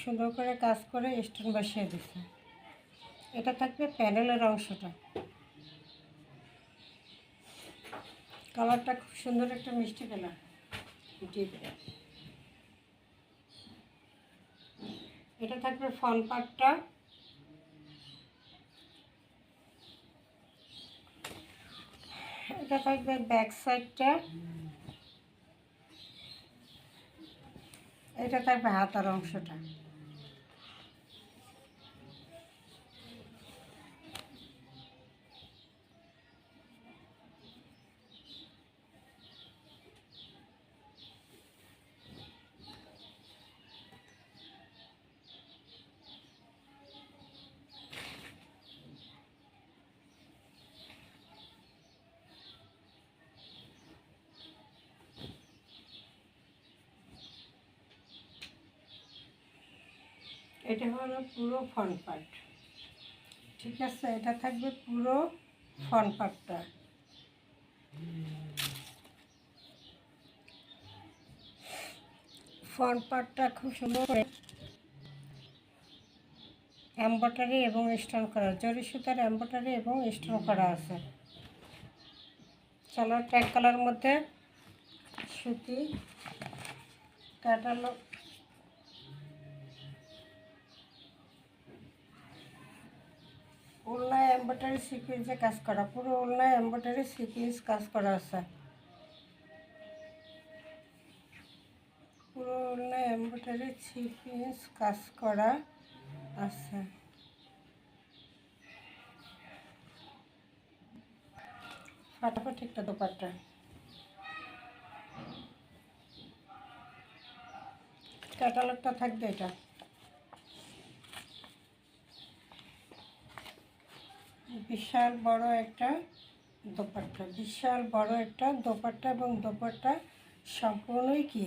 সুন্দর করে কাজ করে স্টোন বসিয়ে দিচ্ছে। এটা থাকবে প্যানেলের অংশটা। কালারটা খুব সুন্দর, একটা মিষ্টি কালার, ডিপ। এটা থাকবে ফ্রন্ট পার্টটা। এটা থাকবে ব্যাক সাইডটা। এটা থাকবে হাতার অংশটা। এটা হলো পুরো ফ্রন্ট পার্ট, ঠিক আছে। এটা থাকবে পুরো ফ্রন্ট পার্টটা। ফ্রন্ট পার্টটা খুব সুন্দর করে এমব্রয়ডারি এবং স্টোন করা, জরি সুতার এমব্রয়ডারি এবং স্টোন করা আছে। চলো ট্যাগ কালার মধ্যে সুতি ক্যাটালগ। ওড়নায় এমব্রয়ডারি সিকোয়েন্সে কাজ করা, পুরো ওড়নায় এমব্রয়ডারি সিকোয়েন্স কাজ করা আছে। পুরো ওড়নায় এমব্রয়ডারি সিকোয়েন্স কাজ করা আছে। ফাটাফাটি একটা দোপাট্টা। ক্যাটালগটা থাকবে এটা। বিশাল বড় একটা দোপাট্টা, বিশাল বড় একটা দোপাট্টা, এবং দোপাট্টা সম্পূর্ণই কি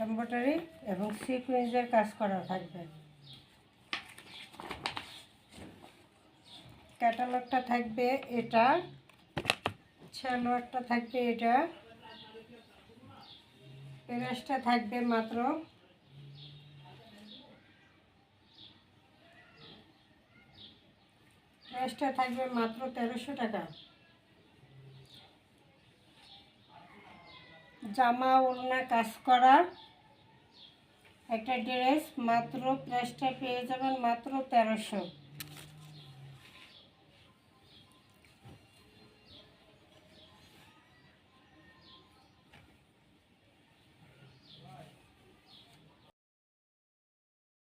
এমব্রয়ডারি এবং সিকোয়েন্সের কাজ করা থাকবে। ক্যাটালগটা থাকবে এটা, সালোয়ারটা থাকবে এটা, প্রাইসটা থাকবে মাত্র 1300 টাকা। জামা ওড়না কাজ করা একটা ড্রেস, মাত্র প্রাইসটা পেয়ে যাবেন মাত্র 1300।